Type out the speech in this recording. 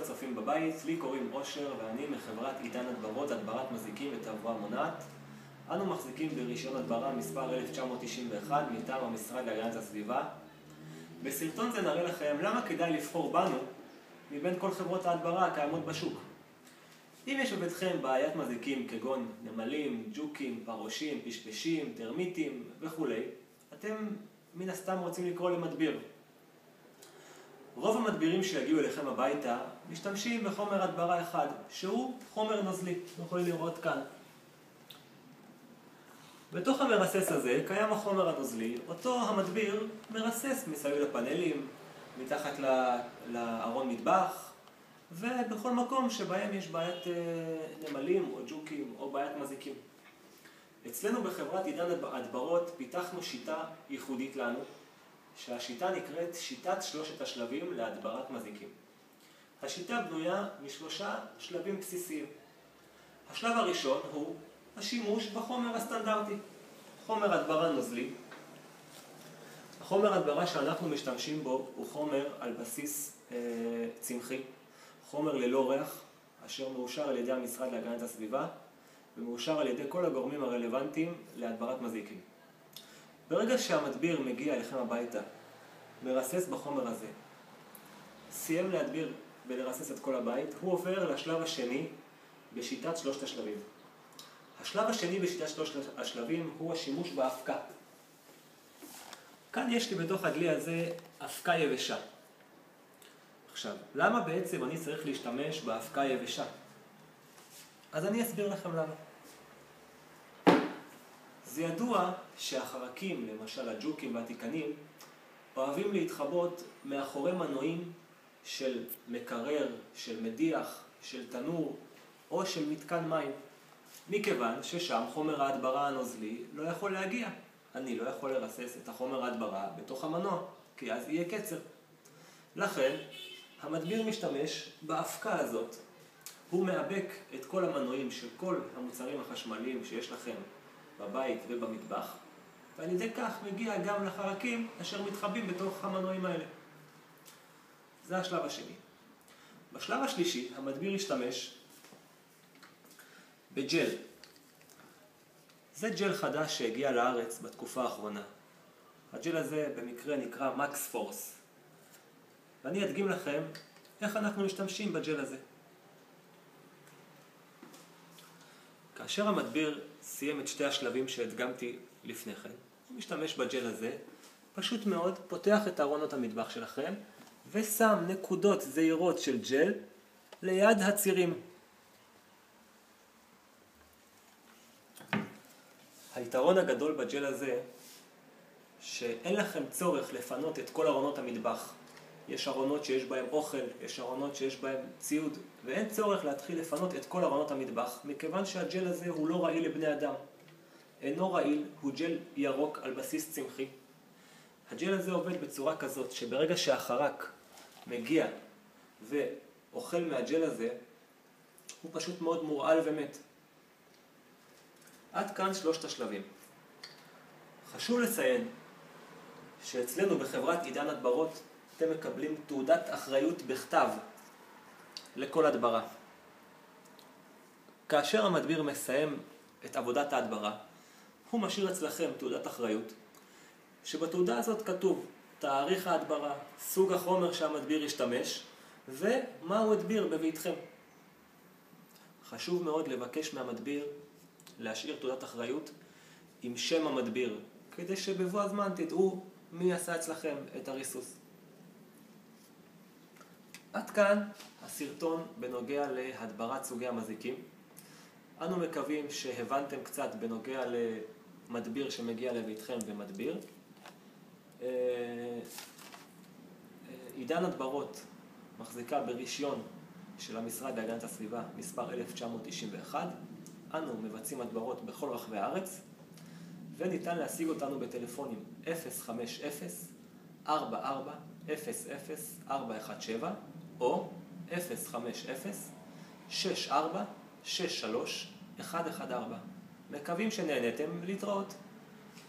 הצופים בבית, לי קוראים אושר ואני מחברת עידן הדברות, הדברת מזיקים ותעבורה מונעת. אנו מחזיקים ברישיון הדברה מספר 1991 מטעם המשרד להגנת הסביבה. בסרטון זה נראה לכם למה כדאי לבחור בנו מבין כל חברות ההדברה הקיימות בשוק. אם יש בביתכם בעיית מזיקים כגון נמלים, ג'וקים, פרושים, פשפשים, טרמיטים וכו', אתם מן הסתם רוצים לקרוא למדביר. רוב המדבירים שיגיעו אליכם הביתה משתמשים בחומר הדברה אחד, שהוא חומר נוזלי, יכולים לראות כאן. בתוך המרסס הזה קיים החומר הנוזלי, אותו המדביר מרסס מסביב לפאנלים, מתחת לארון מטבח, ובכל מקום שבהם יש בעיית נמלים או ג'וקים או בעיית מזיקים. אצלנו בחברת עידן הדברות פיתחנו שיטה ייחודית לנו, שהשיטה נקראת שיטת שלושת השלבים להדברת מזיקים. השיטה בנויה משלושה שלבים בסיסיים. השלב הראשון הוא השימוש בחומר הסטנדרטי, חומר הדברה נוזלי. החומר הדברה שאנחנו משתמשים בו הוא חומר על בסיס צמחי, חומר ללא ריח, אשר מאושר על ידי המשרד להגנת הסביבה ומאושר על ידי כל הגורמים הרלוונטיים להדברת מזיקים. ברגע שהמדביר מגיע אליכם הביתה, מרסס בחומר הזה, סיים להדביר ולרסס את כל הבית, הוא עובר לשלב השני בשיטת שלושת השלבים. השלב השני בשיטת שלושת השלבים הוא השימוש באבקה. כאן יש לי בתוך הדלי הזה אבקה יבשה. עכשיו, למה בעצם אני צריך להשתמש באבקה יבשה? אז אני אסביר לכם למה. זה ידוע שהחרקים, למשל הג'וקים והתיקנים, אוהבים להתחבות מאחורי מנועים של מקרר, של מדיח, של תנור או של מתקן מים. מכיוון ששם חומר ההדברה הנוזלי לא יכול להגיע. אני לא יכול לרסס את החומר ההדברה בתוך המנוע, כי אז יהיה קצר. לכן, המדביר משתמש באבקה הזאת. הוא מאבק את כל המנועים של כל המוצרים החשמליים שיש לכם בבית ובמטבח, ועל ידי כך מגיע גם לחרקים אשר מתחבאים בתוך המנועים האלה. זה השלב השני. בשלב השלישי, המדביר ישתמש בג'ל. זה ג'ל חדש שהגיע לארץ בתקופה האחרונה. הג'ל הזה במקרה נקרא מקס פורס. ואני אדגים לכם איך אנחנו משתמשים בג'ל הזה. כאשר המדביר סיים את שתי השלבים שהדגמתי לפני כן, הוא משתמש בג'ל הזה, פשוט מאוד פותח את ארונות המטבח שלכם ושם נקודות זעירות של ג'ל ליד הצירים. היתרון הגדול בג'ל הזה שאין לכם צורך לפנות את כל ארונות המטבח. יש ארונות שיש בהם אוכל, יש ארונות שיש בהם ציוד, ואין צורך להתחיל לפנות את כל ארונות המטבח, מכיוון שהג'ל הזה הוא לא רעיל לבני אדם. אינו רעיל, הוא ג'ל ירוק על בסיס צמחי. הג'ל הזה עובד בצורה כזאת שברגע שהחרק מגיע ואוכל מהג'ל הזה, הוא פשוט מאוד מורעל ומת. עד כאן שלושת השלבים. חשוב לציין שאצלנו בחברת עידן הדברות אתם מקבלים תעודת אחריות בכתב לכל הדברה. כאשר המדביר מסיים את עבודת ההדברה, הוא משאיר אצלכם תעודת אחריות, שבתעודה הזאת כתוב תאריך ההדברה, סוג החומר שהמדביר ישתמש, ומה הוא הדביר בביתכם. חשוב מאוד לבקש מהמדביר להשאיר תעודת אחריות עם שם המדביר, כדי שבבוא הזמן תדעו מי עשה אצלכם את הריסוס. עד כאן הסרטון בנוגע להדברת סוגי המזיקים. אנו מקווים שהבנתם קצת בנוגע למדביר שמגיע לביתכם ומדביר. עידן הדברות מחזיקה ברישיון של המשרד להגנת הסביבה מספר 1991. אנו מבצעים הדברות בכל רחבי הארץ, וניתן להשיג אותנו בטלפונים 050-44-00-417 או 050-64-63-114. מקווים שנהנתם. להתראות.